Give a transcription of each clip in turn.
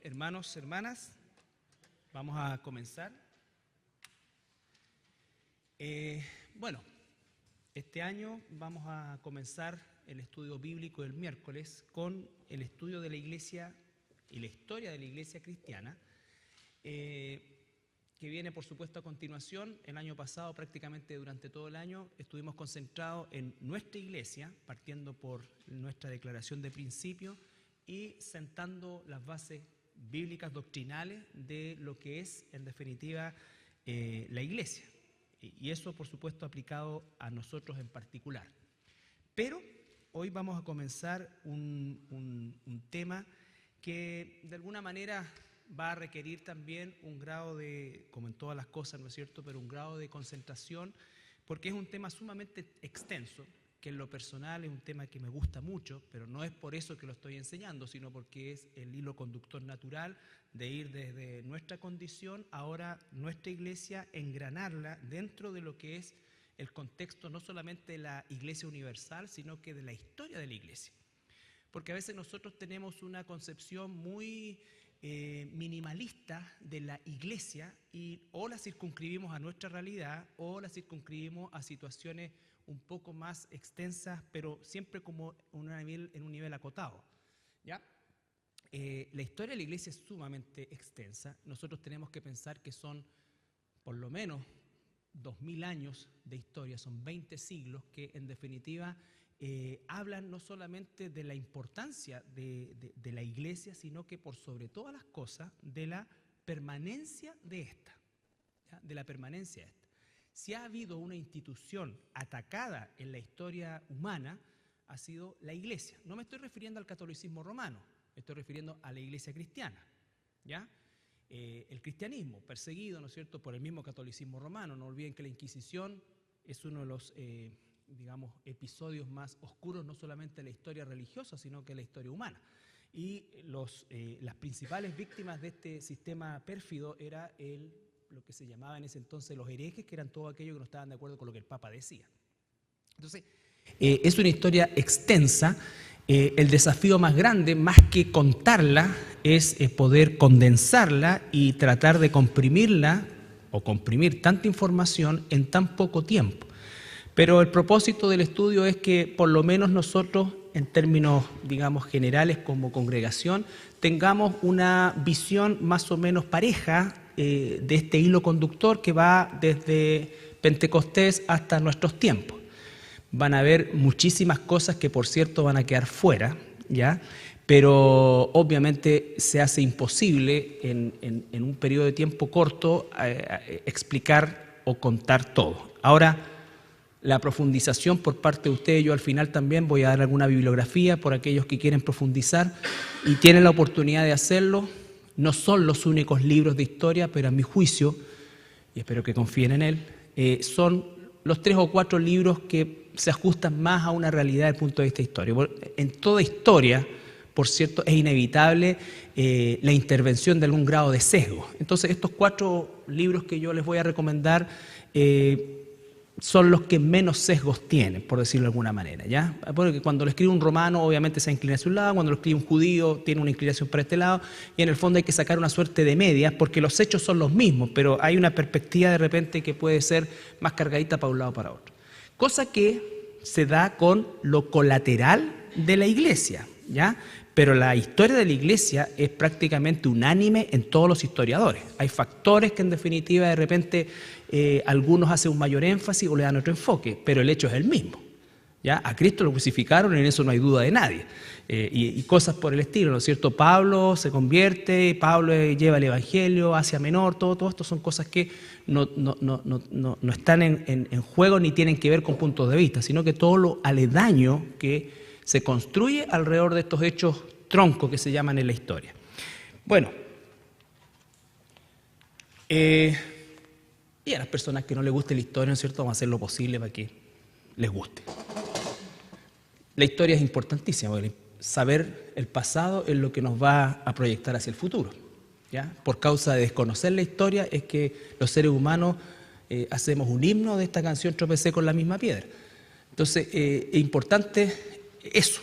Hermanos, hermanas, vamos a comenzar. Bueno, este año vamos a comenzar el estudio bíblico del miércoles con el estudio de la Iglesia y la historia de la Iglesia cristiana, que viene por supuesto a continuación. El año pasado, prácticamente durante todo el año, estuvimos concentrados en nuestra Iglesia, partiendo por nuestra declaración de principio y sentando las bases bíblicas doctrinales de lo que es, en definitiva, la Iglesia. Y eso, por supuesto, aplicado a nosotros en particular. Pero hoy vamos a comenzar un tema que, de alguna manera, va a requerir también un grado de, como en todas las cosas, ¿no es cierto?, pero un grado de concentración, porque es un tema sumamente extenso, que en lo personal es un tema que me gusta mucho, pero no es por eso que lo estoy enseñando, sino porque es el hilo conductor natural de ir desde nuestra condición, ahora nuestra iglesia, engranarla dentro de lo que es el contexto no solamente de la iglesia universal, sino que de la historia de la iglesia. Porque a veces nosotros tenemos una concepción muy minimalista de la iglesia y o la circunscribimos a nuestra realidad o la circunscribimos a situaciones un poco más extensas, pero siempre como en un nivel acotado, ¿ya? La historia de la iglesia es sumamente extensa. Nosotros tenemos que pensar que son por lo menos 2000 años de historia, son 20 siglos que en definitiva hablan no solamente de la importancia de la iglesia, sino que por sobre todas las cosas de la permanencia de esta, ¿ya? De la permanencia de esta. Si ha habido una institución atacada en la historia humana, ha sido la iglesia. No me estoy refiriendo al catolicismo romano, me estoy refiriendo a la iglesia cristiana, ¿ya? El cristianismo perseguido, ¿no es cierto?, por el mismo catolicismo romano. No olviden que la Inquisición es uno de los, digamos, episodios más oscuros, no solamente de la historia religiosa, sino que de la historia humana. Y las principales víctimas de este sistema pérfido era lo que se llamaba en ese entonces los herejes, que eran todos aquellos que no estaban de acuerdo con lo que el Papa decía. Entonces, es una historia extensa. El desafío más grande, más que contarla, es poder condensarla y tratar de comprimirla o comprimir tanta información en tan poco tiempo. Pero el propósito del estudio es que por lo menos nosotros, en términos, digamos, generales como congregación, tengamos una visión más o menos pareja de este hilo conductor que va desde Pentecostés hasta nuestros tiempos. Van a haber muchísimas cosas que, por cierto, van a quedar fuera, ¿ya? Pero obviamente se hace imposible en un periodo de tiempo corto explicar o contar todo. Ahora, la profundización por parte de ustedes, yo al final también voy a dar alguna bibliografía por aquellos que quieren profundizar y tienen la oportunidad de hacerlo. No son los únicos libros de historia, pero a mi juicio, y espero que confíen en él, son los 3 o 4 libros que se ajustan más a una realidad desde el punto de vista histórico. En toda historia, por cierto, es inevitable la intervención de algún grado de sesgo. Entonces, estos 4 libros que yo les voy a recomendar son los que menos sesgos tienen, por decirlo de alguna manera, ¿ya? Porque cuando lo escribe un romano, obviamente se inclina hacia un lado, cuando lo escribe un judío, tiene una inclinación para este lado, y en el fondo hay que sacar una suerte de medias, porque los hechos son los mismos, pero hay una perspectiva de repente que puede ser más cargadita para un lado o para otro. Cosa que se da con lo colateral de la iglesia, ¿ya? Pero la historia de la iglesia es prácticamente unánime en todos los historiadores. Hay factores que en definitiva de repente algunos hacen un mayor énfasis o le dan otro enfoque, pero el hecho es el mismo, ¿ya? A Cristo lo crucificaron, en eso no hay duda de nadie. Y cosas por el estilo, ¿no es cierto? Pablo se convierte, Pablo lleva el Evangelio, Asia Menor, todo esto son cosas que no están en juego ni tienen que ver con puntos de vista, sino que todo lo aledaño que se construye alrededor de estos hechos troncos que se llaman en la historia. Bueno, y a las personas que no les guste la historia, ¿no es cierto?, vamos a hacer lo posible para que les guste. La historia es importantísima, porque saber el pasado es lo que nos va a proyectar hacia el futuro, ¿ya? Por causa de desconocer la historia es que los seres humanos hacemos un himno de esta canción, Tropecé con la misma piedra. Entonces, es importante eso,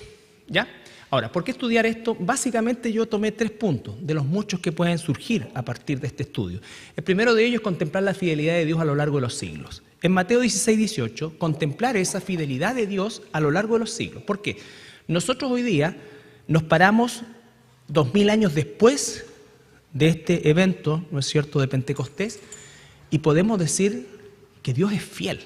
¿ya? Ahora, ¿por qué estudiar esto? Básicamente yo tomé 3 puntos de los muchos que pueden surgir a partir de este estudio. El primero de ellos es contemplar la fidelidad de Dios a lo largo de los siglos. En Mateo 16, 18, contemplar esa fidelidad de Dios a lo largo de los siglos. ¿Por qué? Nosotros hoy día nos paramos 2000 años después de este evento, ¿no es cierto?, de Pentecostés, y podemos decir que Dios es fiel.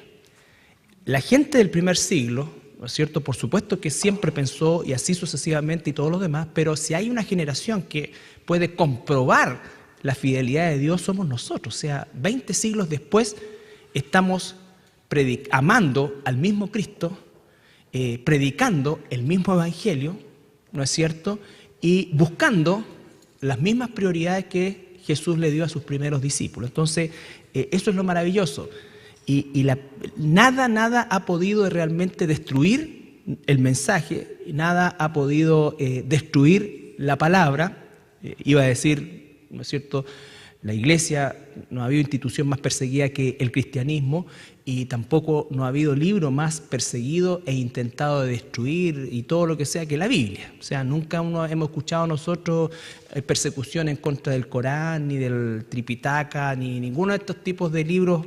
La gente del primer siglo, ¿no es cierto?, por supuesto que siempre pensó, y así sucesivamente y todos los demás, pero si hay una generación que puede comprobar la fidelidad de Dios, somos nosotros. O sea, 20 siglos después estamos amando al mismo Cristo, predicando el mismo evangelio, ¿no es cierto?, y buscando las mismas prioridades que Jesús le dio a sus primeros discípulos. Entonces, eso es lo maravilloso. Nada ha podido realmente destruir el mensaje, nada ha podido destruir la palabra. Iba a decir, ¿no es cierto?, la iglesia, no ha habido institución más perseguida que el cristianismo, y tampoco no ha habido libro más perseguido e intentado de destruir y todo lo que sea que la Biblia. O sea, nunca hemos escuchado nosotros persecución en contra del Corán, ni del Tripitaka, ni ninguno de estos tipos de libros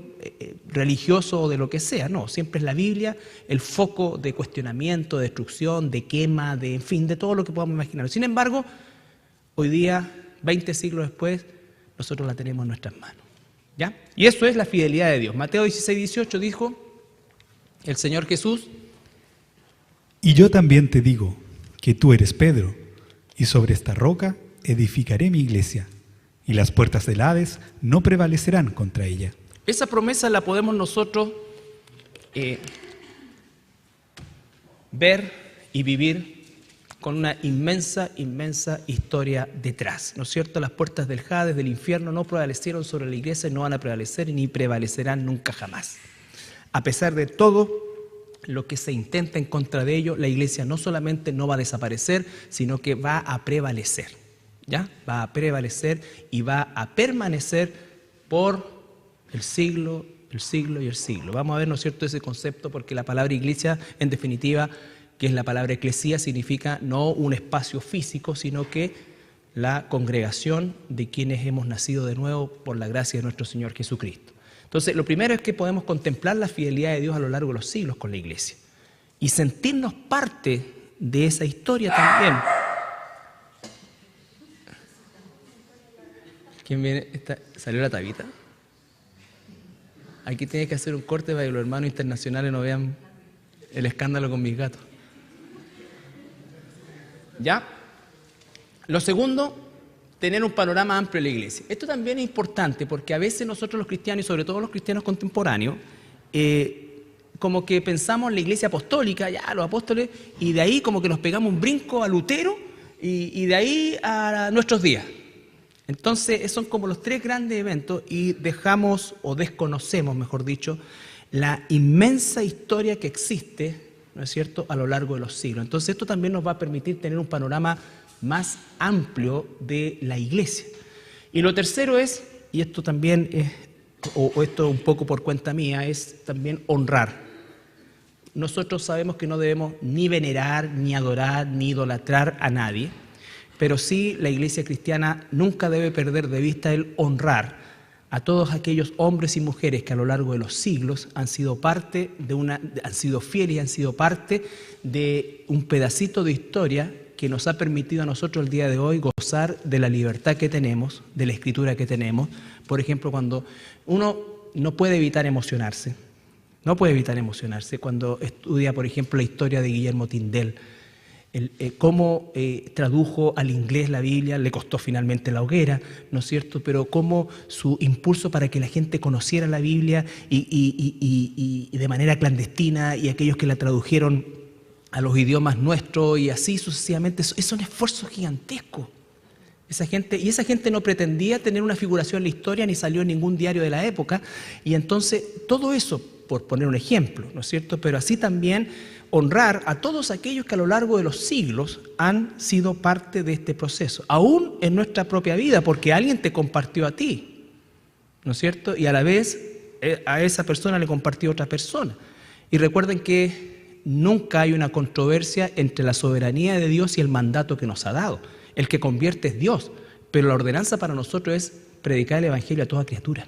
religiosos o de lo que sea. No, siempre es la Biblia el foco de cuestionamiento, de destrucción, de quema, en fin, de todo lo que podamos imaginar. Sin embargo, hoy día, 20 siglos después, nosotros la tenemos en nuestras manos. ¿Ya? Y eso es la fidelidad de Dios. Mateo 16, 18 dijo el Señor Jesús: y yo también te digo que tú eres Pedro, y sobre esta roca edificaré mi iglesia, y las puertas del Hades no prevalecerán contra ella. Esa promesa la podemos nosotros ver y vivir con una inmensa historia detrás, ¿no es cierto? Las puertas del Hades, del infierno, no prevalecieron sobre la iglesia y no van a prevalecer ni prevalecerán nunca jamás. A pesar de todo lo que se intenta en contra de ello, la iglesia no solamente no va a desaparecer, sino que va a prevalecer, ¿ya? Va a prevalecer y va a permanecer por el siglo y el siglo. Vamos a ver, ¿no es cierto?, ese concepto, porque la palabra iglesia, en definitiva, que es la palabra eclesía, significa no un espacio físico, sino que la congregación de quienes hemos nacido de nuevo por la gracia de nuestro Señor Jesucristo. Entonces, lo primero es que podemos contemplar la fidelidad de Dios a lo largo de los siglos con la iglesia y sentirnos parte de esa historia también. ¿Quién viene? ¿Salió la Tabita? Aquí tienes que hacer un corte para que los hermanos internacionales no vean el escándalo con mis gatos. ¿Ya? Lo segundo, tener un panorama amplio de la iglesia. Esto también es importante porque a veces nosotros los cristianos, y sobre todo los cristianos contemporáneos, como que pensamos en la iglesia apostólica, ya los apóstoles, y de ahí como que nos pegamos un brinco a Lutero y de ahí a nuestros días. Entonces son como los 3 grandes eventos y dejamos o desconocemos, mejor dicho, la inmensa historia que existe, ¿no es cierto?, a lo largo de los siglos. Entonces esto también nos va a permitir tener un panorama más amplio de la iglesia. Y lo tercero es, y esto también es, o esto un poco por cuenta mía, es también honrar. Nosotros sabemos que no debemos ni venerar, ni adorar, ni idolatrar a nadie, pero sí la iglesia cristiana nunca debe perder de vista el honrar a todos aquellos hombres y mujeres que a lo largo de los siglos han sido parte han sido fieles y han sido parte de un pedacito de historia que nos ha permitido a nosotros el día de hoy gozar de la libertad que tenemos, de la escritura que tenemos. Por ejemplo, cuando uno no puede evitar emocionarse, cuando estudia, por ejemplo, la historia de Guillermo Tindel, cómo tradujo al inglés la Biblia, le costó finalmente la hoguera, ¿no es cierto?, pero cómo su impulso para que la gente conociera la Biblia y de manera clandestina, y aquellos que la tradujeron a los idiomas nuestros y así sucesivamente, es un esfuerzo gigantesco. Esa gente no pretendía tener una figuración en la historia ni salió en ningún diario de la época, y entonces todo eso, por poner un ejemplo, ¿no es cierto?, pero así también honrar a todos aquellos que a lo largo de los siglos han sido parte de este proceso, aún en nuestra propia vida, porque alguien te compartió a ti, ¿no es cierto?, y a la vez a esa persona le compartió a otra persona. Y recuerden que nunca hay una controversia entre la soberanía de Dios y el mandato que nos ha dado. El que convierte es Dios, pero la ordenanza para nosotros es predicar el Evangelio a toda criatura.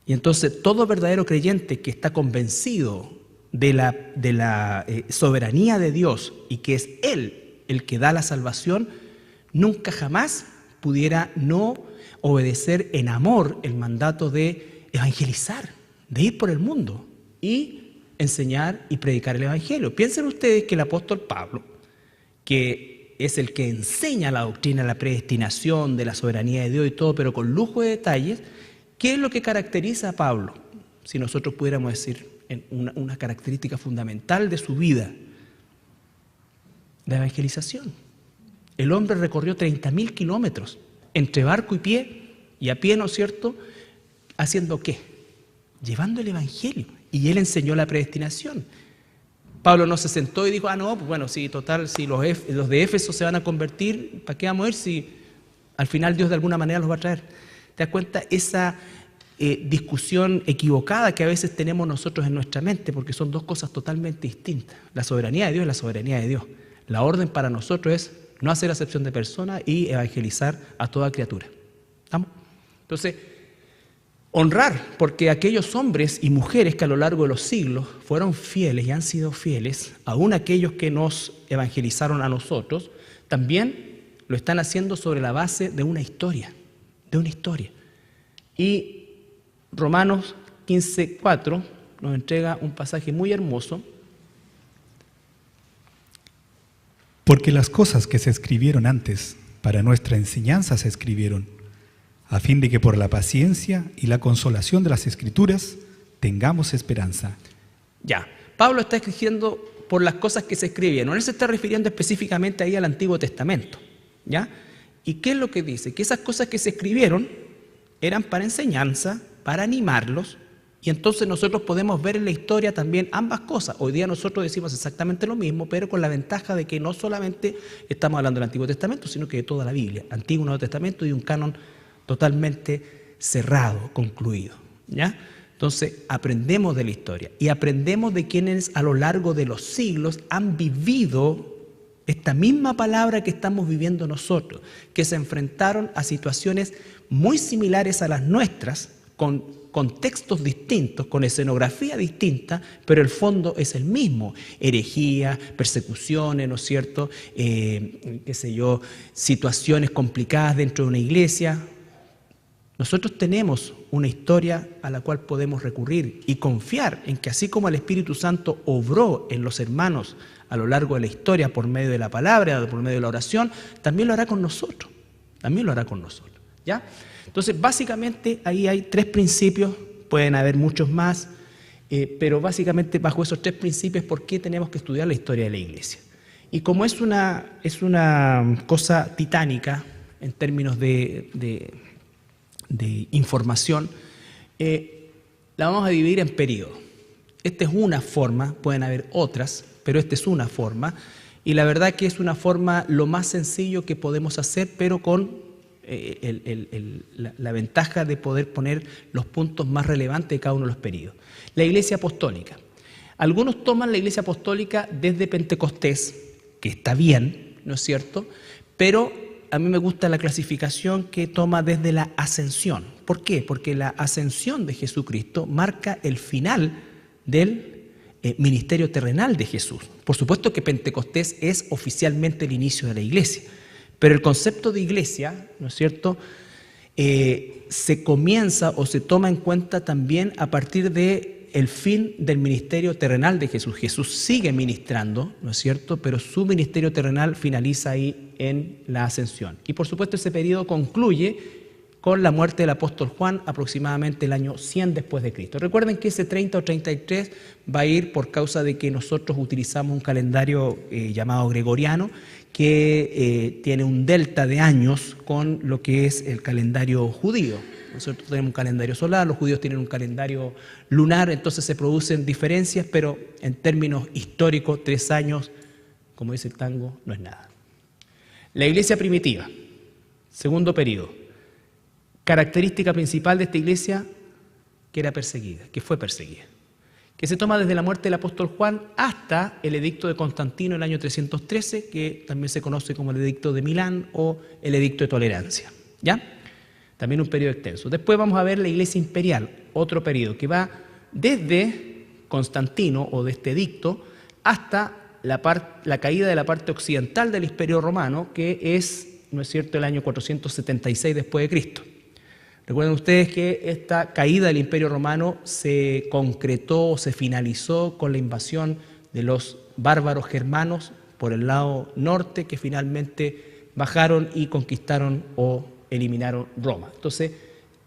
Y entonces todo verdadero creyente que está convencido de la soberanía de Dios y que es Él el que da la salvación, nunca jamás pudiera no obedecer en amor el mandato de evangelizar, de ir por el mundo y enseñar y predicar el Evangelio. Piensen ustedes que el apóstol Pablo, que es el que enseña la doctrina de la predestinación, de la soberanía de Dios y todo, pero con lujo de detalles, ¿qué es lo que caracteriza a Pablo? Si nosotros pudiéramos decir una característica fundamental de su vida, la evangelización. El hombre recorrió 30.000 kilómetros entre barco y a pie, ¿no es cierto? ¿Haciendo qué? Llevando el Evangelio. Y él enseñó la predestinación. Pablo no se sentó y dijo, no, pues bueno, sí, total, si los de Éfeso se van a convertir, ¿para qué vamos a ir si al final Dios de alguna manera los va a traer? ¿Te das cuenta? Esa discusión equivocada que a veces tenemos nosotros en nuestra mente, porque son dos cosas totalmente distintas. La soberanía de Dios es la soberanía de Dios. La orden para nosotros es no hacer acepción de personas y evangelizar a toda criatura. ¿Estamos? Entonces, honrar, porque aquellos hombres y mujeres que a lo largo de los siglos fueron fieles y han sido fieles, aún aquellos que nos evangelizaron a nosotros, también lo están haciendo sobre la base de una historia, Y Romanos 15:4 nos entrega un pasaje muy hermoso. Porque las cosas que se escribieron antes para nuestra enseñanza se escribieron, a fin de que por la paciencia y la consolación de las Escrituras tengamos esperanza. Ya, Pablo está escribiendo por las cosas que se escribieron. Él se está refiriendo específicamente ahí al Antiguo Testamento, ¿ya? ¿Y qué es lo que dice? Que esas cosas que se escribieron eran para enseñanza, para animarlos, y entonces nosotros podemos ver en la historia también ambas cosas. Hoy día nosotros decimos exactamente lo mismo, pero con la ventaja de que no solamente estamos hablando del Antiguo Testamento, sino que de toda la Biblia, Antiguo y Nuevo Testamento, y un canon totalmente cerrado, concluido, ¿ya? Entonces aprendemos de la historia y aprendemos de quienes a lo largo de los siglos han vivido esta misma palabra que estamos viviendo nosotros, que se enfrentaron a situaciones muy similares a las nuestras, con contextos distintos, con escenografía distinta, pero el fondo es el mismo: herejía, persecuciones, ¿no es cierto? Situaciones complicadas dentro de una iglesia. Nosotros tenemos una historia a la cual podemos recurrir y confiar en que así como el Espíritu Santo obró en los hermanos a lo largo de la historia por medio de la palabra, por medio de la oración, también lo hará con nosotros, ¿ya? Entonces, básicamente, ahí hay 3 principios, pueden haber muchos más, pero básicamente bajo esos 3 principios, ¿por qué tenemos que estudiar la historia de la iglesia? Y como es una cosa titánica en términos de información, la vamos a dividir en periodos. Esta es una forma, pueden haber otras, pero esta es una forma, y la verdad que es una forma lo más sencillo que podemos hacer, pero con la ventaja de poder poner los puntos más relevantes de cada uno de los periodos. La Iglesia Apostólica. Algunos toman la Iglesia Apostólica desde Pentecostés, que está bien, ¿no es cierto? Pero a mí me gusta la clasificación que toma desde la ascensión. ¿Por qué? Porque la ascensión de Jesucristo marca el final del ministerio terrenal de Jesús. Por supuesto que Pentecostés es oficialmente el inicio de la iglesia, pero el concepto de iglesia, ¿no es cierto?, se comienza o se toma en cuenta también a partir del fin del ministerio terrenal de Jesús. Jesús sigue ministrando, ¿no es cierto?, pero su ministerio terrenal finaliza ahí en la ascensión. Y por supuesto ese periodo concluye con la muerte del apóstol Juan, aproximadamente el año 100 después de Cristo. Recuerden que ese 30 o 33 va a ir por causa de que nosotros utilizamos un calendario llamado gregoriano, que tiene un delta de años con lo que es el calendario judío. Nosotros tenemos un calendario solar, los judíos tienen un calendario lunar, entonces se producen diferencias, pero en términos históricos, 3 años, como dice el tango, no es nada. La iglesia primitiva, segundo periodo. Característica principal de esta iglesia, que era perseguida, que fue perseguida. que se toma desde la muerte del apóstol Juan hasta el edicto de Constantino en el año 313, que también se conoce como el edicto de Milán o el edicto de tolerancia, ¿ya? También un periodo extenso. Después vamos a ver la Iglesia imperial, otro periodo, que va desde Constantino o de este edicto hasta la caída de la parte occidental del Imperio Romano, que es, ¿no es cierto?, el año 476 después de Cristo. Recuerden ustedes que esta caída del Imperio Romano se concretó, se finalizó con la invasión de los bárbaros germanos por el lado norte, que finalmente bajaron y conquistaron o eliminaron Roma. Entonces,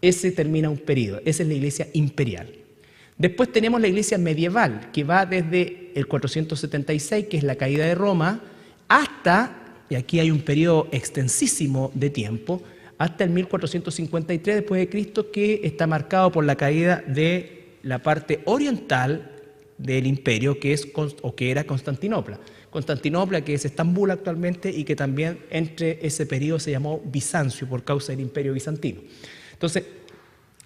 ese termina un periodo, esa es la Iglesia imperial. Después tenemos la Iglesia medieval, que va desde el 476, que es la caída de Roma, hasta, y aquí hay un periodo extensísimo de tiempo, hasta el 1453 después de Cristo, que está marcado por la caída de la parte oriental del imperio, que era Constantinopla. Constantinopla, que es Estambul actualmente, y que también entre ese periodo se llamó Bizancio por causa del imperio bizantino. Entonces,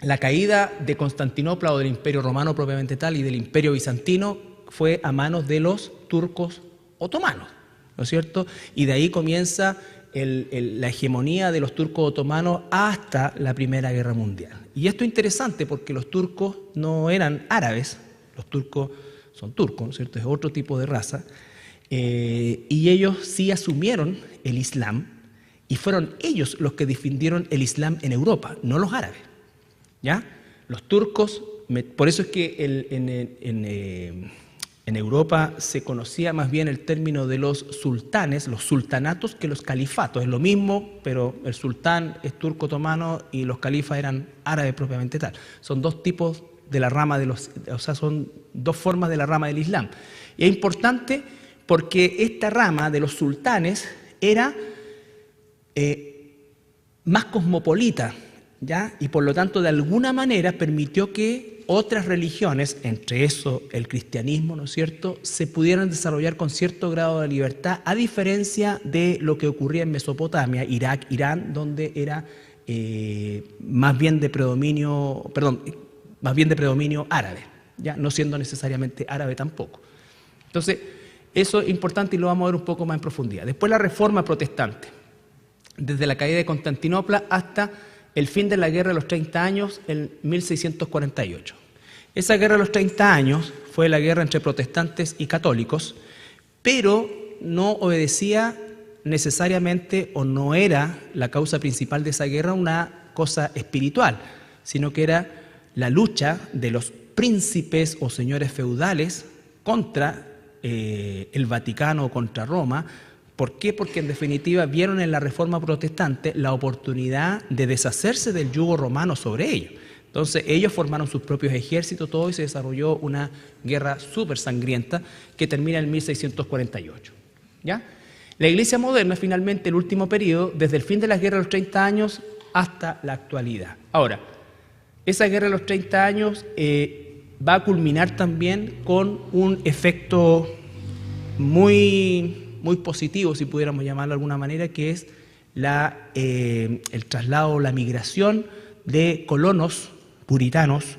la caída de Constantinopla o del imperio romano propiamente tal y del imperio bizantino fue a manos de los turcos otomanos, ¿no es cierto? Y de ahí comienza la hegemonía de los turcos otomanos hasta la Primera Guerra Mundial. Y esto es interesante porque los turcos no eran árabes, los turcos son turcos, ¿no es cierto? Es otro tipo de raza, y ellos sí asumieron el Islam y fueron ellos los que difundieron el Islam en Europa, no los árabes, ¿ya? Los turcos, por eso es que en Europa se conocía más bien el término de los sultanes, los sultanatos, que los califatos. Es lo mismo, pero el sultán es turco otomano y los califas eran árabes propiamente tal. Son dos tipos de la rama son dos formas de la rama del Islam. Y es importante porque esta rama de los sultanes era más cosmopolita, ¿ya? Y por lo tanto, de alguna manera permitió que otras religiones, entre eso el cristianismo, ¿no es cierto?, se pudieran desarrollar con cierto grado de libertad, a diferencia de lo que ocurría en Mesopotamia, Irak, Irán, donde era más bien de predominio árabe, ya no siendo necesariamente árabe tampoco. Entonces, eso es importante y lo vamos a ver un poco más en profundidad. Después la Reforma Protestante, desde la caída de Constantinopla hasta el fin de la Guerra de los 30 años, en 1648. Esa Guerra de los 30 años fue la guerra entre protestantes y católicos, pero no obedecía necesariamente, o no era la causa principal de esa guerra, una cosa espiritual, sino que era la lucha de los príncipes o señores feudales contra el Vaticano o contra Roma. ¿Por qué? Porque en definitiva vieron en la Reforma Protestante la oportunidad de deshacerse del yugo romano sobre ellos. Entonces ellos formaron sus propios ejércitos, todo, y se desarrolló una guerra súper sangrienta que termina en 1648. ¿Ya? La Iglesia moderna, finalmente, el último periodo, desde el fin de la Guerra de los 30 años hasta la actualidad. Ahora, esa Guerra de los 30 años va a culminar también con un efecto muy positivo, si pudiéramos llamarlo de alguna manera, que es el traslado, la migración de colonos puritanos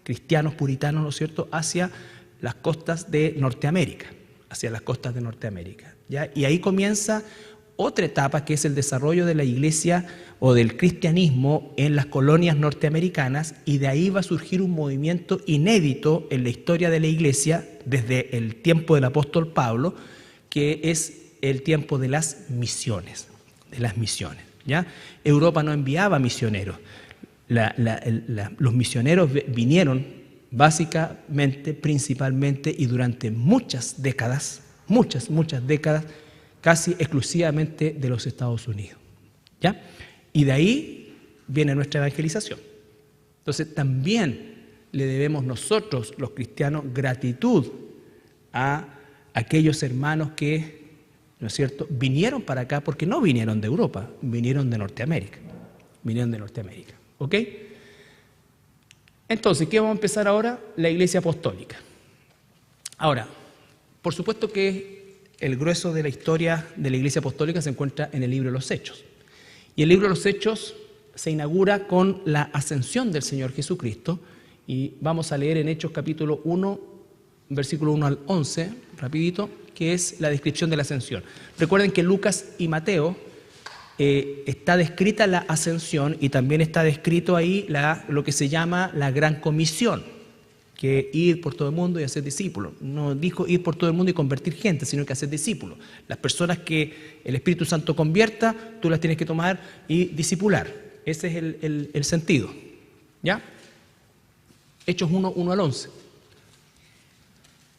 cristianos puritanos, ¿no es cierto?, hacia las costas de Norteamérica, ¿ya? Y ahí comienza otra etapa, que es el desarrollo de la Iglesia o del cristianismo en las colonias norteamericanas, y de ahí va a surgir un movimiento inédito en la historia de la Iglesia desde el tiempo del apóstol Pablo, que es el tiempo de las misiones, ¿ya? Europa no enviaba misioneros. Los misioneros vinieron básicamente, principalmente y durante muchas décadas, casi exclusivamente de los Estados Unidos, ¿ya? Y de ahí viene nuestra evangelización. Entonces también le debemos nosotros, los cristianos, gratitud a aquellos hermanos que, ¿no es cierto?, vinieron para acá, porque no vinieron de Europa, vinieron de Norteamérica. ¿Ok? Entonces, ¿qué vamos a empezar ahora? La Iglesia Apostólica. Ahora, por supuesto que el grueso de la historia de la Iglesia Apostólica se encuentra en el libro de los Hechos. Y el libro de los Hechos se inaugura con la ascensión del Señor Jesucristo, Y vamos a leer en Hechos capítulo 1, versículo 1 al 11, rapidito, que es la descripción de la ascensión. Recuerden que Lucas y Mateo está descrita la ascensión y también está descrito ahí lo que se llama la gran comisión, que ir por todo el mundo y hacer discípulos. No dijo ir por todo el mundo y convertir gente, sino que hacer discípulos. Las personas que el Espíritu Santo convierta, tú las tienes que tomar y discipular. Ese es el sentido. ¿Ya? Hechos 1, 1 al 11.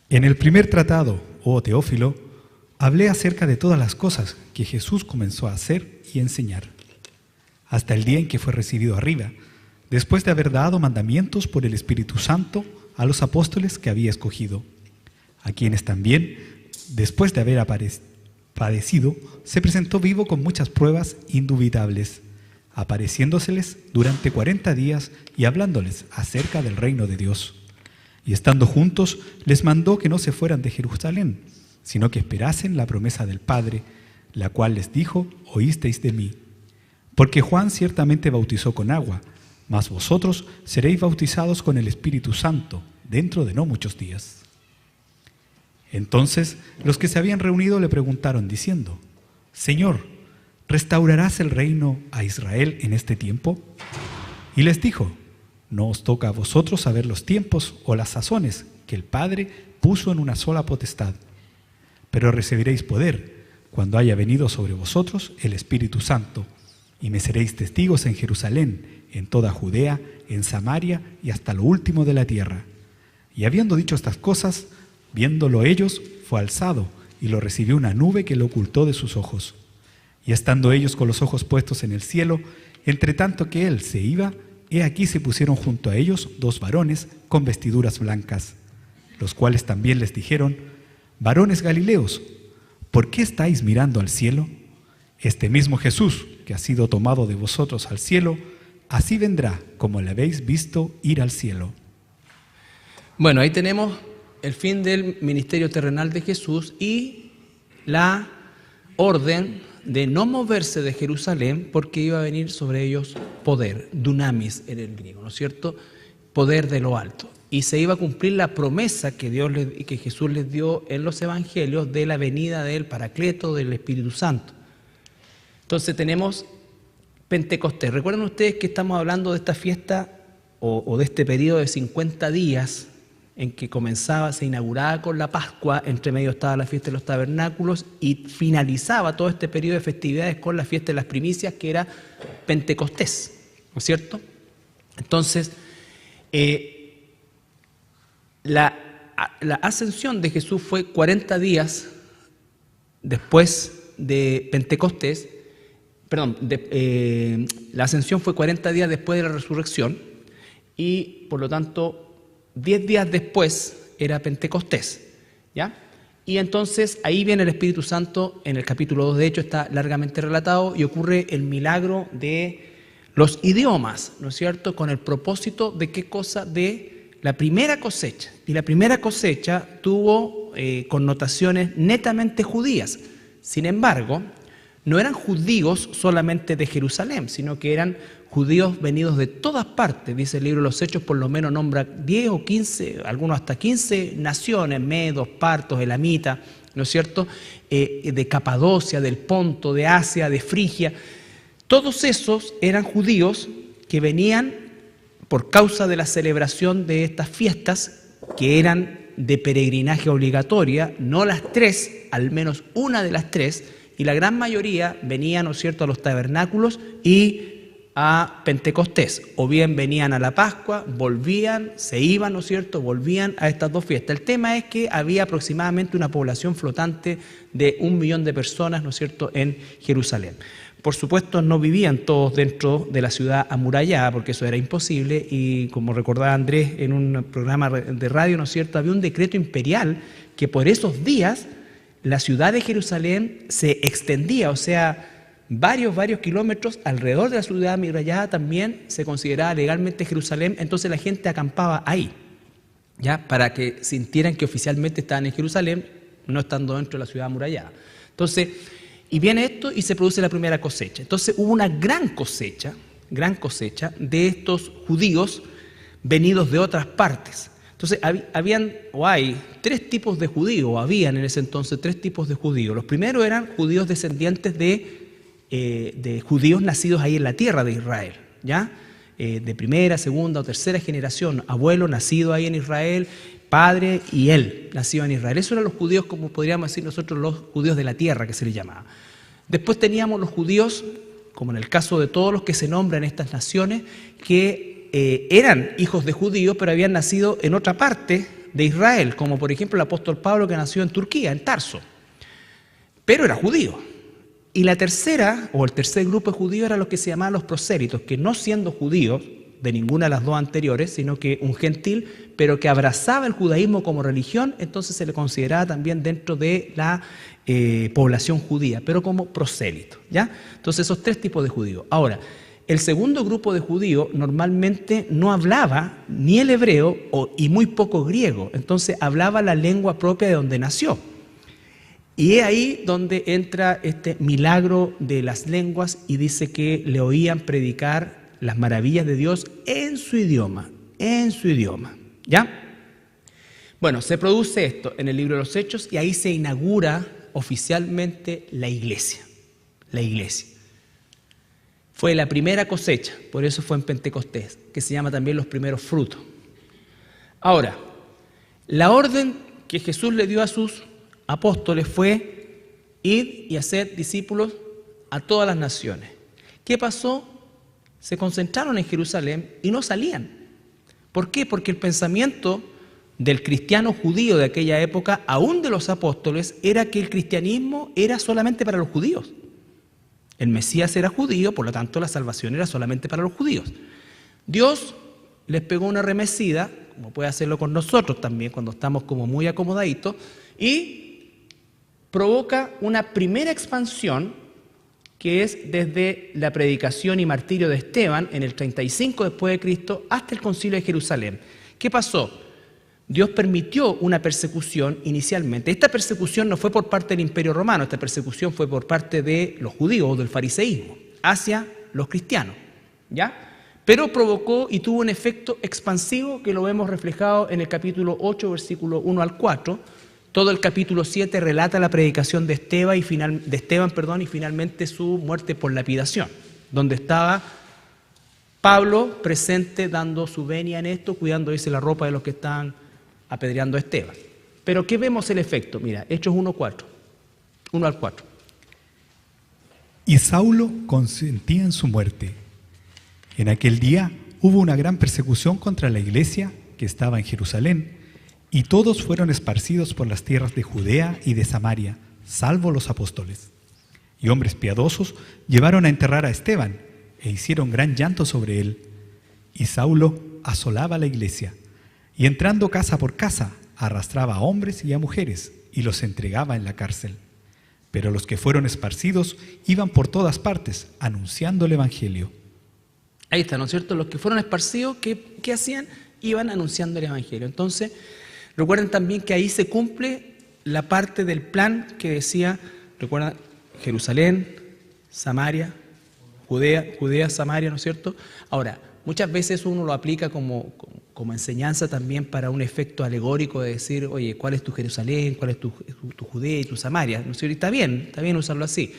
En el primer tratado, oh Teófilo, hablé acerca de todas las cosas que Jesús comenzó a hacer y enseñar, hasta el día en que fue recibido arriba, después de haber dado mandamientos por el Espíritu Santo a los apóstoles que había escogido, a quienes también, después de haber padecido, se presentó vivo con muchas pruebas indubitables, apareciéndoseles durante 40 días y hablándoles acerca del reino de Dios. Y estando juntos, les mandó que no se fueran de Jerusalén, sino que esperasen la promesa del Padre, la cual les dijo: oísteis de mí. Porque Juan ciertamente bautizó con agua, mas vosotros seréis bautizados con el Espíritu Santo dentro de no muchos días. Entonces los que se habían reunido le preguntaron diciendo: Señor, ¿restaurarás el reino a Israel en este tiempo? Y les dijo: no os toca a vosotros saber los tiempos o las sazones que el Padre puso en una sola potestad, pero recibiréis poder cuando haya venido sobre vosotros el Espíritu Santo, y me seréis testigos en Jerusalén, en toda Judea, en Samaria y hasta lo último de la tierra. Y habiendo dicho estas cosas, viéndolo ellos, fue alzado, y lo recibió una nube que lo ocultó de sus ojos. Y estando ellos con los ojos puestos en el cielo, entre tanto que él se iba, he aquí se pusieron junto a ellos 2 varones con vestiduras blancas, los cuales también les dijeron: varones Galileos, ¿por qué estáis mirando al cielo? Este mismo Jesús, que ha sido tomado de vosotros al cielo, así vendrá como le habéis visto ir al cielo. Bueno, ahí tenemos el fin del ministerio terrenal de Jesús y la orden de no moverse de Jerusalén, porque iba a venir sobre ellos poder, dunamis en el griego, ¿no es cierto? Poder de lo alto. Y se iba a cumplir la promesa que Jesús les dio en los evangelios de la venida del Paracleto, del Espíritu Santo. Entonces tenemos Pentecostés. Recuerden ustedes que estamos hablando de esta fiesta o de este periodo de 50 días en que se inauguraba con la Pascua, entre medio estaba la fiesta de los tabernáculos y finalizaba todo este periodo de festividades con la fiesta de las primicias, que era Pentecostés, ¿no es cierto? Entonces, la ascensión de Jesús fue 40 días después de Pentecostés, la ascensión fue 40 días después de la resurrección y, por lo tanto, 10 días después era Pentecostés, ¿ya? Y entonces ahí viene el Espíritu Santo, en el capítulo 2 de hecho está largamente relatado y ocurre el milagro de los idiomas, ¿no es cierto? Con el propósito de ¿qué cosa? De la primera cosecha. Y la primera cosecha tuvo connotaciones netamente judías. Sin embargo, no eran judíos solamente de Jerusalén, sino que eran judíos venidos de todas partes. Dice el libro de los Hechos, por lo menos nombra 10 o 15, algunos hasta 15 naciones, medos, partos, elamitas, ¿no es cierto? De Capadocia, del Ponto, de Asia, de Frigia. Todos esos eran judíos que venían por causa de la celebración de estas fiestas que eran de peregrinaje obligatoria, no las 3, al menos una de las 3, y la gran mayoría venían, ¿no es cierto?, a los tabernáculos y a Pentecostés, o bien venían a la Pascua, volvían, se iban, ¿no es cierto?, volvían a estas 2 fiestas. El tema es que había aproximadamente una población flotante de 1 millón de personas, ¿no es cierto?, en Jerusalén. Por supuesto, no vivían todos dentro de la ciudad amurallada, porque eso era imposible, y como recordaba Andrés en un programa de radio, ¿no es cierto?, había un decreto imperial que por esos días la ciudad de Jerusalén se extendía, o sea, varios kilómetros alrededor de la ciudad amurallada también se consideraba legalmente Jerusalén, entonces la gente acampaba ahí, ¿ya? Para que sintieran que oficialmente estaban en Jerusalén, no estando dentro de la ciudad amurallada. Entonces, y viene esto y se produce la primera cosecha. Entonces hubo una gran cosecha de estos judíos venidos de otras partes. Entonces hay tres tipos de judíos, o habían en ese entonces tres tipos de judíos. Los primeros eran judíos descendientes de judíos nacidos ahí en la tierra de Israel, ¿ya? De primera, segunda o tercera generación, abuelo nacido ahí en Israel, padre y él nacido en Israel. Esos eran los judíos, como podríamos decir nosotros, los judíos de la tierra, que se les llamaba. Después teníamos los judíos, como en el caso de todos los que se nombran en estas naciones, que eran hijos de judíos, pero habían nacido en otra parte de Israel, como por ejemplo el apóstol Pablo, que nació en Turquía, en Tarso, pero era judío. Y la tercera, o el tercer grupo de judíos, eran los que se llamaban los prosélitos, que no siendo judíos de ninguna de las dos anteriores, sino que un gentil, pero que abrazaba el judaísmo como religión, entonces se le consideraba también dentro de la población judía, pero como prosélito, ¿ya? Entonces esos tres tipos de judíos. Ahora, el segundo grupo de judíos normalmente no hablaba ni el hebreo y muy poco griego, entonces hablaba la lengua propia de donde nació. Y es ahí donde entra este milagro de las lenguas y dice que le oían predicar las maravillas de Dios en su idioma, ¿ya? Bueno, se produce esto en el libro de los Hechos y ahí se inaugura oficialmente la iglesia. La iglesia. Fue la primera cosecha, por eso fue en Pentecostés, que se llama también los primeros frutos. Ahora, la orden que Jesús le dio a sus apóstoles fue ir y hacer discípulos a todas las naciones. ¿Qué pasó? Se concentraron en Jerusalén y no salían. ¿Por qué? Porque el pensamiento del cristiano judío de aquella época, aún de los apóstoles, era que el cristianismo era solamente para los judíos. El Mesías era judío, por lo tanto la salvación era solamente para los judíos. Dios les pegó una remecida, como puede hacerlo con nosotros también cuando estamos como muy acomodaditos, y provoca una primera expansión que es desde la predicación y martirio de Esteban en el 35 después de Cristo hasta el concilio de Jerusalén. ¿Qué pasó? Dios permitió una persecución inicialmente. Esta persecución no fue por parte del Imperio Romano, esta persecución fue por parte de los judíos o del fariseísmo hacia los cristianos, ¿ya? Pero provocó y tuvo un efecto expansivo que lo vemos reflejado en el capítulo 8, versículo 1 al 4. Todo el capítulo 7 relata la predicación de Esteban y finalmente su muerte por lapidación, donde estaba Pablo presente dando su venia en esto, cuidando, dice, la ropa de los que estaban apedreando a Esteban. Pero ¿qué vemos el efecto? Mira, Hechos 1 al 4. Y Saulo consentía en su muerte. En aquel día hubo una gran persecución contra la iglesia que estaba en Jerusalén, y todos fueron esparcidos por las tierras de Judea y de Samaria, salvo los apóstoles. Y hombres piadosos llevaron a enterrar a Esteban, e hicieron gran llanto sobre él. Y Saulo asolaba la iglesia, y entrando casa por casa, arrastraba a hombres y a mujeres, y los entregaba en la cárcel. Pero los que fueron esparcidos iban por todas partes, anunciando el evangelio. Ahí está, ¿no es cierto? Los que fueron esparcidos, ¿qué hacían? Iban anunciando el evangelio. Entonces, recuerden también que ahí se cumple la parte del plan que decía, recuerdan, Jerusalén, Samaria, Judea, Samaria, ¿no es cierto? Ahora, muchas veces uno lo aplica como enseñanza también para un efecto alegórico de decir, oye, ¿cuál es tu Jerusalén? ¿Cuál es tu Judea y tu Samaria? ¿No es cierto? Y está bien usarlo así.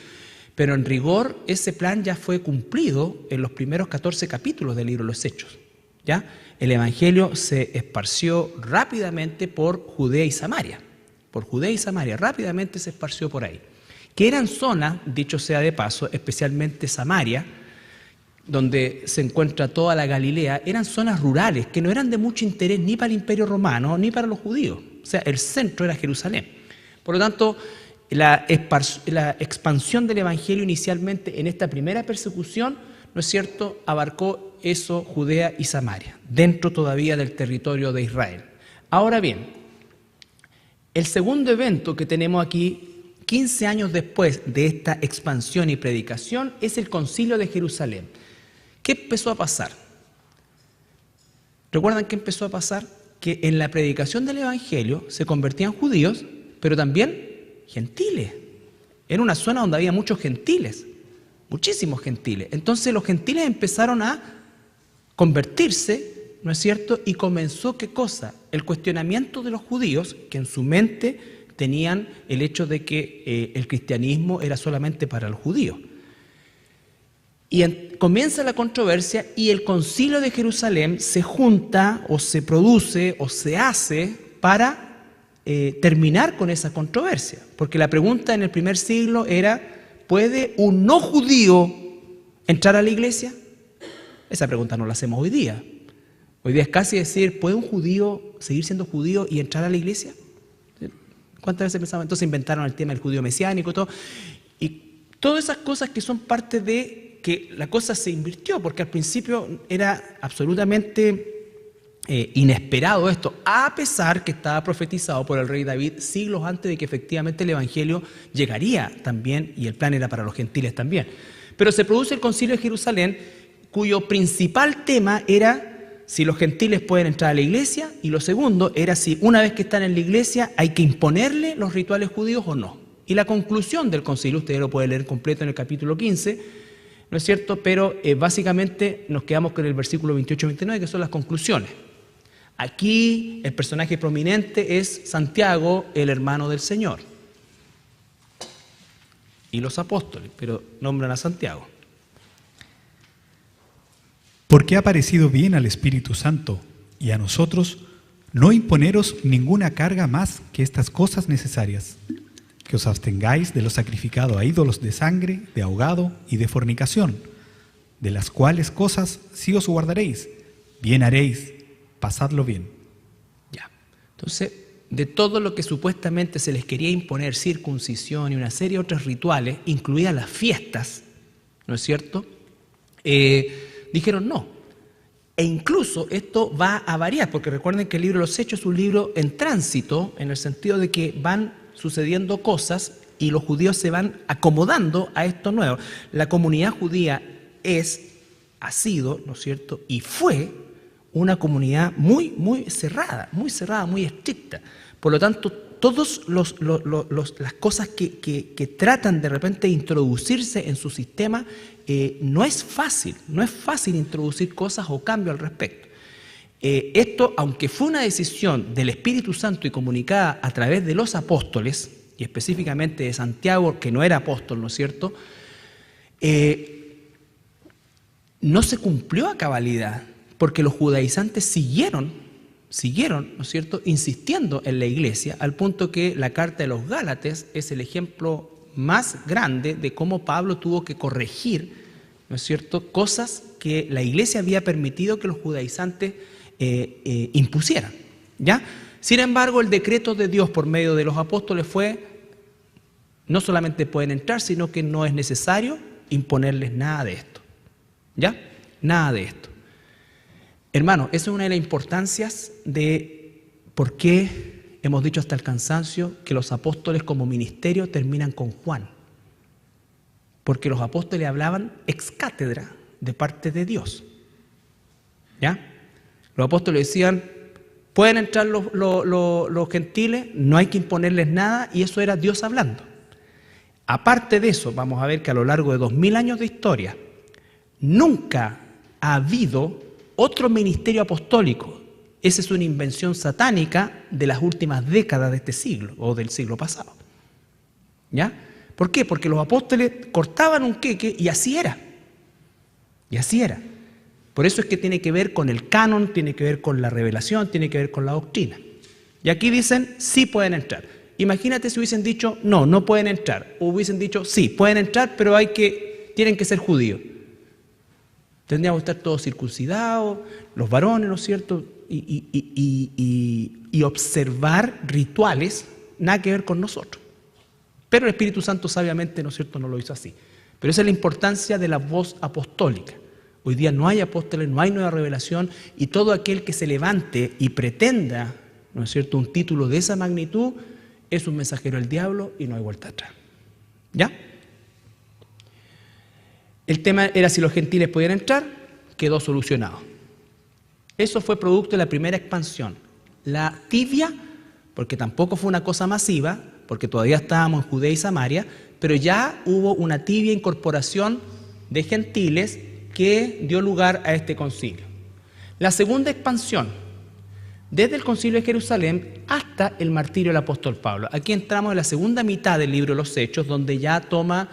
Pero en rigor, ese plan ya fue cumplido en los primeros 14 capítulos del libro de los Hechos, ¿ya? El evangelio se esparció rápidamente por Judea y Samaria. Rápidamente se esparció por ahí. Que eran zonas, dicho sea de paso, especialmente Samaria, donde se encuentra toda la Galilea, eran zonas rurales que no eran de mucho interés ni para el Imperio Romano ni para los judíos. O sea, el centro era Jerusalén. Por lo tanto, la expansión del evangelio inicialmente en esta primera persecución, ¿no es cierto?, abarcó eso, Judea y Samaria, dentro todavía del territorio de Israel. Ahora bien, el segundo evento que tenemos aquí, 15 años después de esta expansión y predicación, es el concilio de Jerusalén. ¿Qué empezó a pasar? ¿Recuerdan qué empezó a pasar? Que en la predicación del evangelio se convertían judíos, pero también gentiles. Era una zona donde había muchos gentiles, muchísimos gentiles. Entonces los gentiles empezaron a convertirse, ¿no ¿no es cierto? Y comenzó, ¿qué cosa? El cuestionamiento de los judíos, que en su mente tenían el hecho de que el cristianismo era solamente para los judíos. Y comienza la controversia y el Concilio de Jerusalén se junta o se produce o se hace para terminar con esa controversia. Porque la pregunta en el primer siglo era, ¿puede un no judío entrar a la iglesia? Esa pregunta no la hacemos hoy día. Hoy día es casi decir, ¿puede un judío seguir siendo judío y entrar a la iglesia? ¿Cuántas veces pensamos? Entonces inventaron el tema del judío mesiánico y todo. Y todas esas cosas que son parte de que la cosa se invirtió, porque al principio era absolutamente inesperado esto, a pesar que estaba profetizado por el rey David siglos antes de que efectivamente el evangelio llegaría también, y el plan era para los gentiles también. Pero se produce el Concilio de Jerusalén, cuyo principal tema era si los gentiles pueden entrar a la iglesia, y lo segundo era si una vez que están en la iglesia hay que imponerle los rituales judíos o no. Y la conclusión del concilio, usted lo puede leer completo en el capítulo 15, ¿no es cierto? Pero básicamente nos quedamos con el versículo 28-29, que son las conclusiones. Aquí el personaje prominente es Santiago, el hermano del Señor. Y los apóstoles, pero nombran a Santiago. Porque ha parecido bien al Espíritu Santo y a nosotros no imponeros ninguna carga más que estas cosas necesarias, que os abstengáis de lo sacrificado a ídolos de sangre, de ahogado y de fornicación, de las cuales cosas sí os guardaréis, bien haréis, pasadlo bien. Ya. Entonces, de todo lo que supuestamente se les quería imponer, circuncisión y una serie de otros rituales, incluidas las fiestas, ¿no es cierto? Dijeron no. E incluso esto va a variar, porque recuerden que el libro de los Hechos es un libro en tránsito, en el sentido de que van sucediendo cosas y los judíos se van acomodando a esto nuevo. La comunidad judía ha sido, ¿no es cierto?, y fue una comunidad muy cerrada, muy estricta. Por lo tanto, todas las cosas que tratan de repente de introducirse en su sistema, no es fácil introducir cosas o cambios al respecto. Esto, aunque fue una decisión del Espíritu Santo y comunicada a través de los apóstoles, y específicamente de Santiago, que no era apóstol, ¿no es cierto?, no se cumplió a cabalidad, porque los judaizantes siguieron, ¿no es cierto?, insistiendo en la iglesia, al punto que la carta de los Gálatas es el ejemplo más grande de cómo Pablo tuvo que corregir, ¿no es cierto?, cosas que la iglesia había permitido que los judaizantes impusieran, ¿ya? Sin embargo, el decreto de Dios por medio de los apóstoles fue, no solamente pueden entrar, sino que no es necesario imponerles nada de esto, ¿ya? Nada de esto. Hermano, esa es una de las importancias de por qué hemos dicho hasta el cansancio que los apóstoles como ministerio terminan con Juan. Porque los apóstoles hablaban ex cátedra de parte de Dios, ¿ya? Los apóstoles decían, pueden entrar los gentiles, no hay que imponerles nada, y eso era Dios hablando. Aparte de eso, vamos a ver que a lo largo de 2000 años de historia, nunca ha habido otro ministerio apostólico. Esa es una invención satánica de las últimas décadas de este siglo, o del siglo pasado, ¿ya? ¿Por qué? Porque los apóstoles cortaban un queque y así era. Y así era. Por eso es que tiene que ver con el canon, tiene que ver con la revelación, tiene que ver con la doctrina. Y aquí dicen, sí pueden entrar. Imagínate si hubiesen dicho, no pueden entrar. O hubiesen dicho, sí, pueden entrar, pero tienen que ser judíos. Tendríamos que estar todos circuncidados, los varones, ¿no es cierto? Y observar rituales, nada que ver con nosotros. Pero el Espíritu Santo sabiamente, ¿no es cierto?, no lo hizo así. Pero esa es la importancia de la voz apostólica. Hoy día no hay apóstoles, no hay nueva revelación, y todo aquel que se levante y pretenda, ¿no es cierto?, un título de esa magnitud, es un mensajero del diablo y no hay vuelta atrás. ¿Ya? El tema era si los gentiles podían entrar, quedó solucionado. Eso fue producto de la primera expansión. La tibia, porque tampoco fue una cosa masiva, porque todavía estábamos en Judea y Samaria, pero ya hubo una tibia incorporación de gentiles que dio lugar a este concilio. La segunda expansión, desde el Concilio de Jerusalén hasta el martirio del apóstol Pablo. Aquí entramos en la segunda mitad del libro de los Hechos, donde ya toma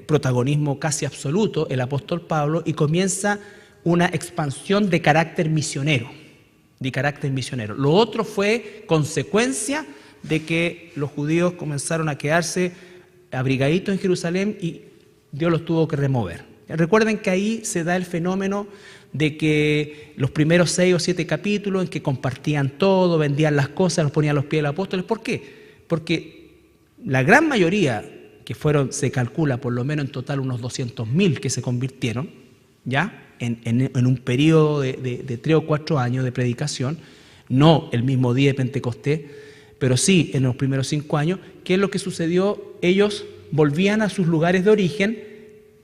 protagonismo casi absoluto el apóstol Pablo y comienza una expansión de carácter misionero. Lo otro fue consecuencia de que los judíos comenzaron a quedarse abrigaditos en Jerusalén y Dios los tuvo que remover. Recuerden que ahí se da el fenómeno de que los primeros 6 o 7 capítulos en que compartían todo, vendían las cosas, los ponían a los pies de los apóstoles. ¿Por qué? Porque la gran mayoría, que fueron, se calcula por lo menos en total unos 200.000 que se convirtieron, ¿ya? En un periodo de 3 o 4 años de predicación, no el mismo día de Pentecostés, pero sí en los primeros 5 años. ¿Qué es lo que sucedió? Ellos volvían a sus lugares de origen,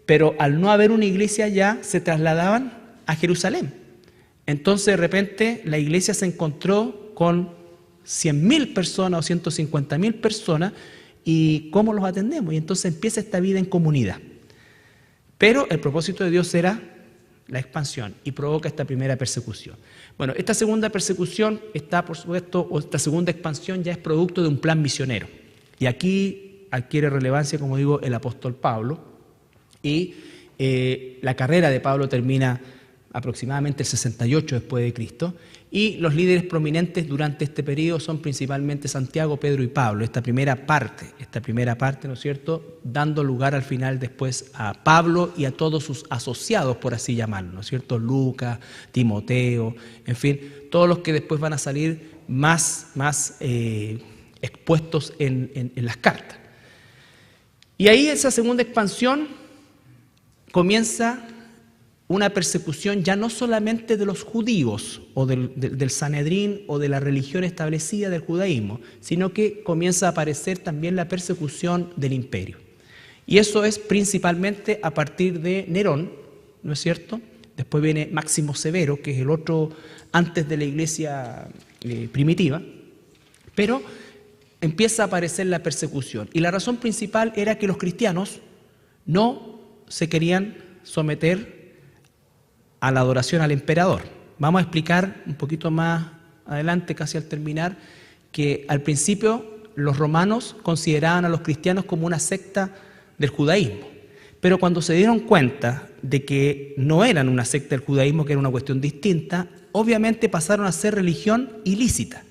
pero al no haber una iglesia allá, se trasladaban a Jerusalén. Entonces de repente la iglesia se encontró con 100.000 personas o 150.000 personas, y ¿cómo los atendemos? Y entonces empieza esta vida en comunidad. Pero el propósito de Dios era la expansión y provoca esta primera persecución. Bueno, esta segunda persecución está, por supuesto, o esta segunda expansión ya es producto de un plan misionero. Y aquí adquiere relevancia, como digo, el apóstol Pablo, y la carrera de Pablo termina aproximadamente el 68 después de Cristo, y los líderes prominentes durante este periodo son principalmente Santiago, Pedro y Pablo. Esta primera parte, ¿no es cierto?, dando lugar al final después a Pablo y a todos sus asociados, por así llamarlo, ¿no es cierto?, Lucas, Timoteo, en fin, todos los que después van a salir más expuestos en las cartas. Y ahí esa segunda expansión comienza una persecución ya no solamente de los judíos o del Sanedrín o de la religión establecida del judaísmo, sino que comienza a aparecer también la persecución del imperio. Y eso es principalmente a partir de Nerón, ¿no es cierto? Después viene Máximo Severo, que es el otro antes de la iglesia primitiva, pero empieza a aparecer la persecución. Y la razón principal era que los cristianos no se querían someter a la adoración al emperador. Vamos a explicar un poquito más adelante, casi al terminar, que al principio los romanos consideraban a los cristianos como una secta del judaísmo, pero cuando se dieron cuenta de que no eran una secta del judaísmo, que era una cuestión distinta, obviamente pasaron a ser religión ilícita.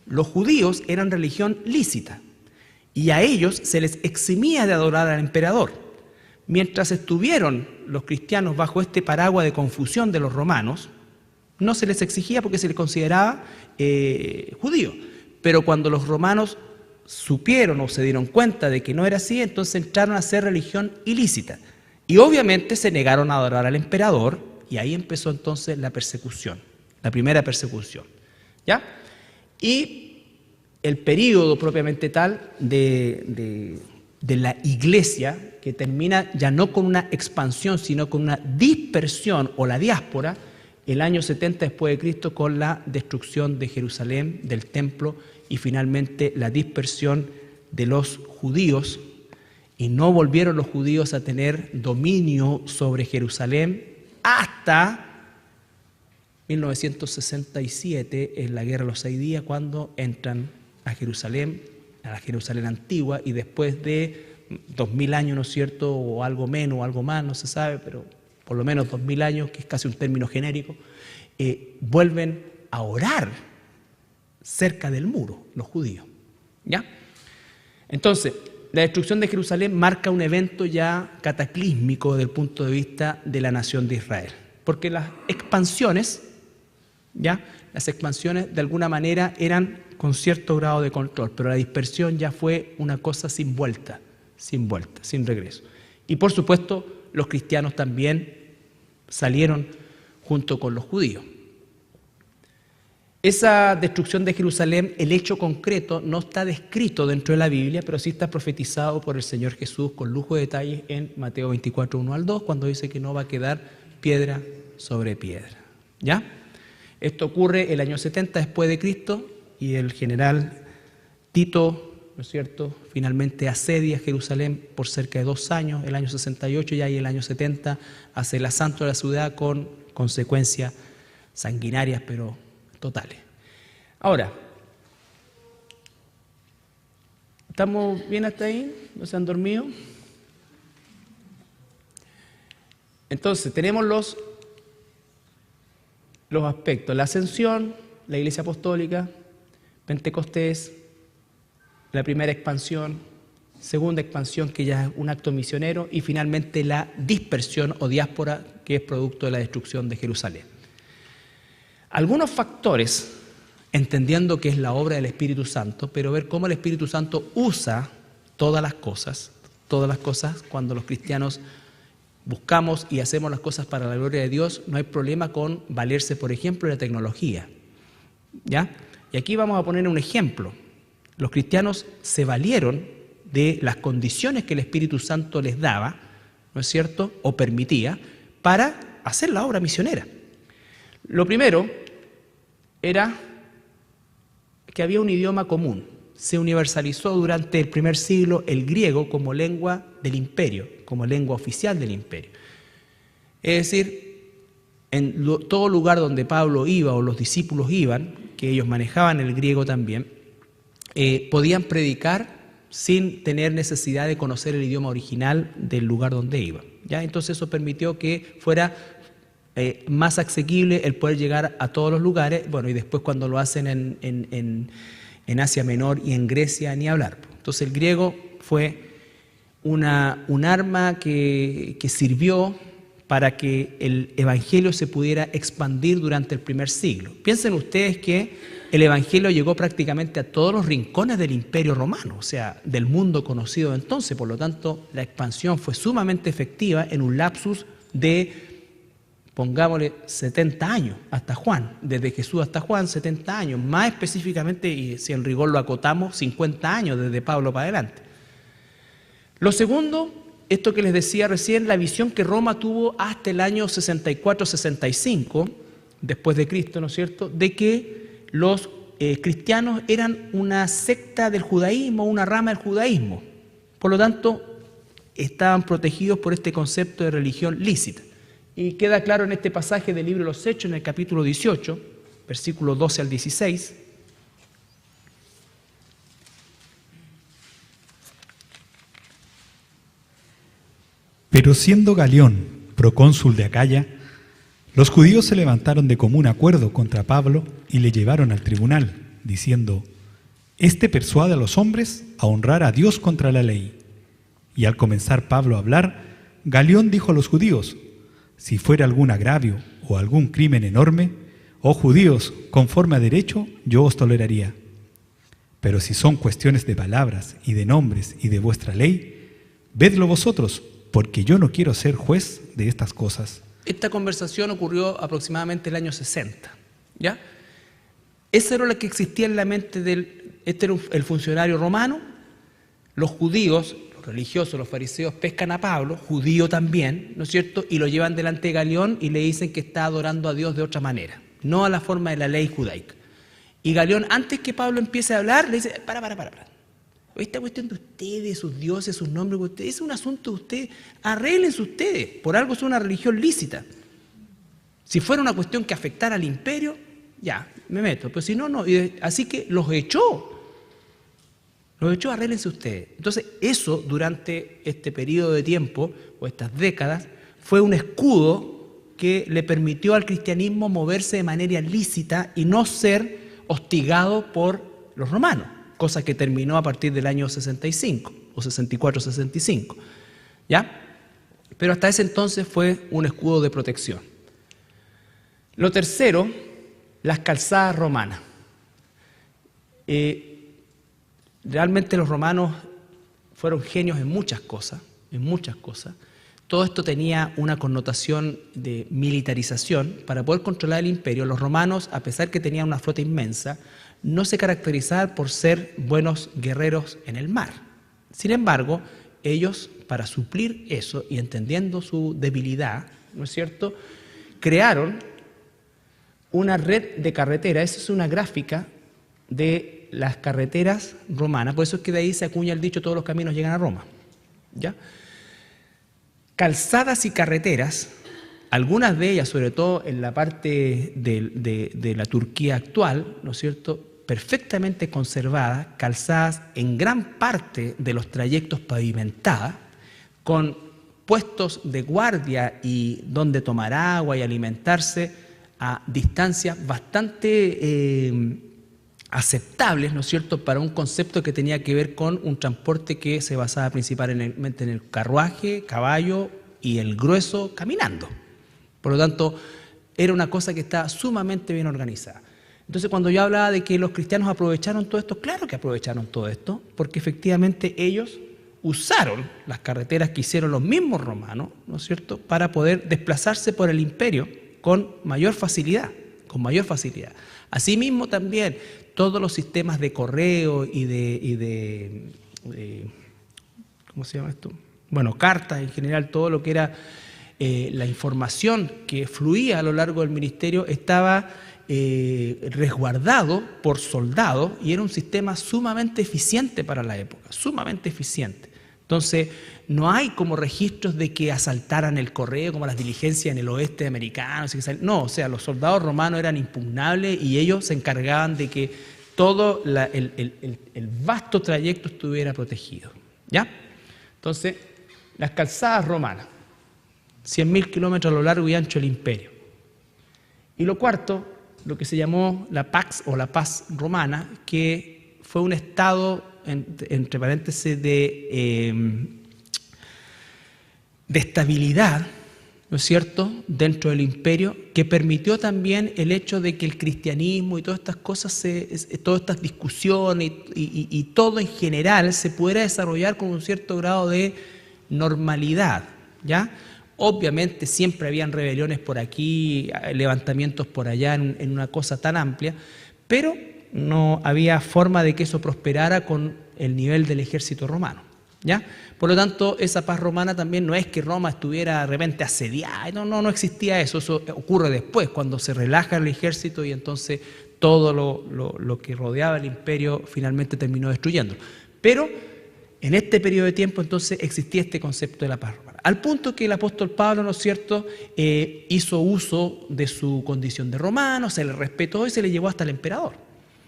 Los judíos eran religión lícita y a ellos se les eximía de adorar al emperador. Mientras estuvieron los cristianos bajo este paraguas de confusión de los romanos, no se les exigía porque se les consideraba judío. Pero cuando los romanos supieron o se dieron cuenta de que no era así, entonces entraron a ser religión ilícita. Y obviamente se negaron a adorar al emperador, y ahí empezó entonces la persecución, la primera persecución. ¿Ya? Y el período propiamente tal de la iglesia, que termina ya no con una expansión, sino con una dispersión o la diáspora, el año 70 después de Cristo, con la destrucción de Jerusalén, del templo, y finalmente la dispersión de los judíos, y no volvieron los judíos a tener dominio sobre Jerusalén hasta 1967, en la Guerra de los 6 días, cuando entran a Jerusalén, a la Jerusalén antigua, y después de 2000 años, ¿no es cierto?, o algo menos o algo más, no se sabe, pero por lo menos 2000 años, que es casi un término genérico, vuelven a orar cerca del muro, los judíos. ¿Ya? Entonces, la destrucción de Jerusalén marca un evento ya cataclísmico desde el punto de vista de la nación de Israel, porque las expansiones de alguna manera eran con cierto grado de control, pero la dispersión ya fue una cosa sin vuelta, sin regreso. Y por supuesto, los cristianos también salieron junto con los judíos. Esa destrucción de Jerusalén, el hecho concreto, no está descrito dentro de la Biblia, pero sí está profetizado por el Señor Jesús con lujo de detalles en Mateo 24, 1 al 2, cuando dice que no va a quedar piedra sobre piedra. ¿Ya? Esto ocurre el año 70 después de Cristo, y el general Tito, ¿no es cierto?, finalmente asedia Jerusalén por cerca de 2 años, el año 68, ya y el año 70 hace el asalto de la ciudad con consecuencias sanguinarias, pero totales. Ahora, ¿estamos bien hasta ahí? ¿No se han dormido? Entonces, tenemos los aspectos: la ascensión, la Iglesia Apostólica, Pentecostés, la primera expansión, segunda expansión, que ya es un acto misionero, y finalmente la dispersión o diáspora, que es producto de la destrucción de Jerusalén. Algunos factores, entendiendo que es la obra del Espíritu Santo, pero ver cómo el Espíritu Santo usa todas las cosas cuando los cristianos buscamos y hacemos las cosas para la gloria de Dios, no hay problema con valerse, por ejemplo, de la tecnología, ¿ya? Y aquí vamos a poner un ejemplo. Los cristianos se valieron de las condiciones que el Espíritu Santo les daba, ¿no es cierto?, o permitía, para hacer la obra misionera. Lo primero era que había un idioma común. Se universalizó durante el primer siglo el griego como lengua del imperio, como lengua oficial del imperio. Es decir, en todo lugar donde Pablo iba o los discípulos iban, que ellos manejaban el griego también, podían predicar sin tener necesidad de conocer el idioma original del lugar donde iban, ¿ya? Entonces eso permitió que fuera más asequible el poder llegar a todos los lugares. Bueno, y después cuando lo hacen en Asia Menor y en Grecia, ni hablar. Entonces el griego fue un arma que sirvió para que el Evangelio se pudiera expandir durante el primer siglo. Piensen ustedes que el Evangelio llegó prácticamente a todos los rincones del Imperio Romano, o sea, del mundo conocido entonces. Por lo tanto, la expansión fue sumamente efectiva en un lapsus de, pongámosle, 70 años, hasta Juan. Desde Jesús hasta Juan, 70 años. Más específicamente, y si en rigor lo acotamos, 50 años desde Pablo para adelante. Lo segundo, esto que les decía recién, la visión que Roma tuvo hasta el año 64-65, después de Cristo, ¿no es cierto?, de que los cristianos eran una secta del judaísmo, una rama del judaísmo. Por lo tanto, estaban protegidos por este concepto de religión lícita. Y queda claro en este pasaje del libro de los Hechos, en el capítulo 18, versículos 12 al 16. Pero siendo Galión procónsul de Acaya, los judíos se levantaron de común acuerdo contra Pablo y le llevaron al tribunal, diciendo: «Este persuade a los hombres a honrar a Dios contra la ley». Y al comenzar Pablo a hablar, Galión dijo a los judíos: «Si fuera algún agravio o algún crimen enorme, oh judíos, conforme a derecho, yo os toleraría. Pero si son cuestiones de palabras y de nombres y de vuestra ley, vedlo vosotros, porque yo no quiero ser juez de estas cosas». Esta conversación ocurrió aproximadamente el año 60, ¿ya? Esa era lo que existía en la mente este era el funcionario romano. Los judíos, los religiosos, los fariseos pescan a Pablo, judío también, ¿no es cierto?, y lo llevan delante de Galión y le dicen que está adorando a Dios de otra manera, no a la forma de la ley judaica. Y Galión, antes que Pablo empiece a hablar, le dice: para. Esta cuestión de ustedes, sus dioses, sus nombres, ustedes, es un asunto de ustedes, arréglense ustedes, por algo es una religión lícita. Si fuera una cuestión que afectara al imperio, ya, me meto, pero si no, no. Así que los echó, arréglense ustedes. Entonces, eso durante este periodo de tiempo, o estas décadas, fue un escudo que le permitió al cristianismo moverse de manera lícita y no ser hostigado por los romanos, cosa que terminó a partir del año 65 o 64-65, ¿ya? Pero hasta ese entonces fue un escudo de protección. Lo tercero, las calzadas romanas. Realmente los romanos fueron genios en muchas cosas. Todo esto tenía una connotación de militarización. Para poder controlar el imperio, los romanos, a pesar que tenían una flota inmensa, no se caracterizaban por ser buenos guerreros en el mar. Sin embargo, ellos, para suplir eso y entendiendo su debilidad, ¿no es cierto?, crearon una red de carreteras. Esa es una gráfica de las carreteras romanas. Por eso es que de ahí se acuña el dicho: todos los caminos llegan a Roma, ¿ya? Calzadas y carreteras algunas de ellas, sobre todo en la parte de la Turquía actual, ¿no es cierto?, perfectamente conservadas, calzadas en gran parte de los trayectos pavimentadas, con puestos de guardia y donde tomar agua y alimentarse a distancias bastante aceptables, ¿no es cierto?, para un concepto que tenía que ver con un transporte que se basaba principalmente en el carruaje, caballo y el grueso caminando. Por lo tanto, era una cosa que estaba sumamente bien organizada. Entonces, cuando yo hablaba de que los cristianos aprovecharon todo esto, claro que aprovecharon todo esto, porque efectivamente ellos usaron las carreteras que hicieron los mismos romanos, ¿no es cierto?, para poder desplazarse por el imperio con mayor facilidad, Asimismo también todos los sistemas de correo y de ¿cómo se llama esto? Bueno, cartas en general, todo lo que era la información que fluía a lo largo del ministerio estaba resguardado por soldados y era un sistema sumamente eficiente para la época, sumamente eficiente. Entonces, no hay como registros de que asaltaran el correo como las diligencias en el oeste americano. No, o sea, los soldados romanos eran impugnables y ellos se encargaban de que todo el vasto trayecto estuviera protegido. ¿Ya? Entonces, las calzadas romanas, 100.000 kilómetros a lo largo y ancho del imperio. Y lo cuarto, lo que se llamó la Pax o la Paz Romana, que fue un estado, entre paréntesis, de estabilidad, ¿no es cierto?, dentro del imperio, que permitió también el hecho de que el cristianismo y todas estas cosas, todas estas discusiones y todo en general se pudiera desarrollar con un cierto grado de normalidad, ¿ya? Obviamente siempre habían rebeliones por aquí, levantamientos por allá en una cosa tan amplia, pero no había forma de que eso prosperara con el nivel del ejército romano, ¿ya? Por lo tanto, esa paz romana también no es que Roma estuviera de repente asediada, no existía eso ocurre después, cuando se relaja el ejército y entonces todo lo que rodeaba el imperio finalmente terminó destruyéndolo. Pero en este periodo de tiempo entonces existía este concepto de la paz romana. Al punto que el apóstol Pablo, ¿no es cierto?, hizo uso de su condición de romano, se le respetó y se le llevó hasta el emperador.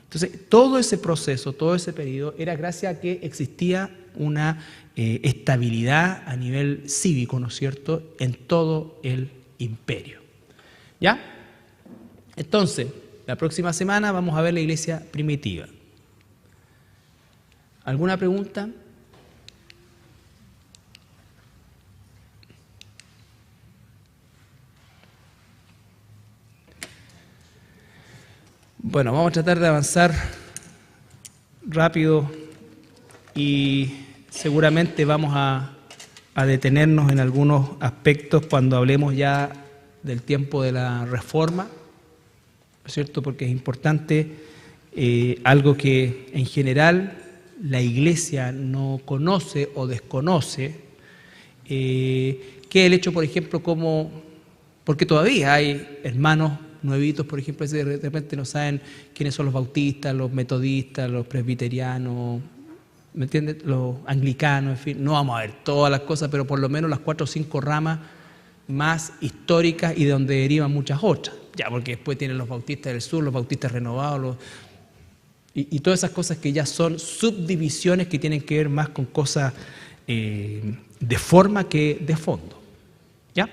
Entonces, todo ese proceso, todo ese periodo, era gracias a que existía una estabilidad a nivel cívico, ¿no es cierto?, en todo el imperio. ¿Ya? Entonces, la próxima semana vamos a ver la iglesia primitiva. ¿Alguna pregunta? Bueno, vamos a tratar de avanzar rápido y seguramente vamos a detenernos en algunos aspectos cuando hablemos ya del tiempo de la Reforma, ¿no es cierto?, porque es importante algo que en general la Iglesia no conoce o desconoce, que es el hecho, por ejemplo, porque todavía hay hermanos nuevitos, por ejemplo, de repente no saben quiénes son los bautistas, los metodistas, los presbiterianos, ¿me entiendes?, los anglicanos, en fin. No vamos a ver todas las cosas, pero por lo menos las 4 o 5 ramas más históricas y de donde derivan muchas otras. Ya, porque después tienen los bautistas del sur, los bautistas renovados, y todas esas cosas que ya son subdivisiones que tienen que ver más con cosas de forma que de fondo. ¿Ya?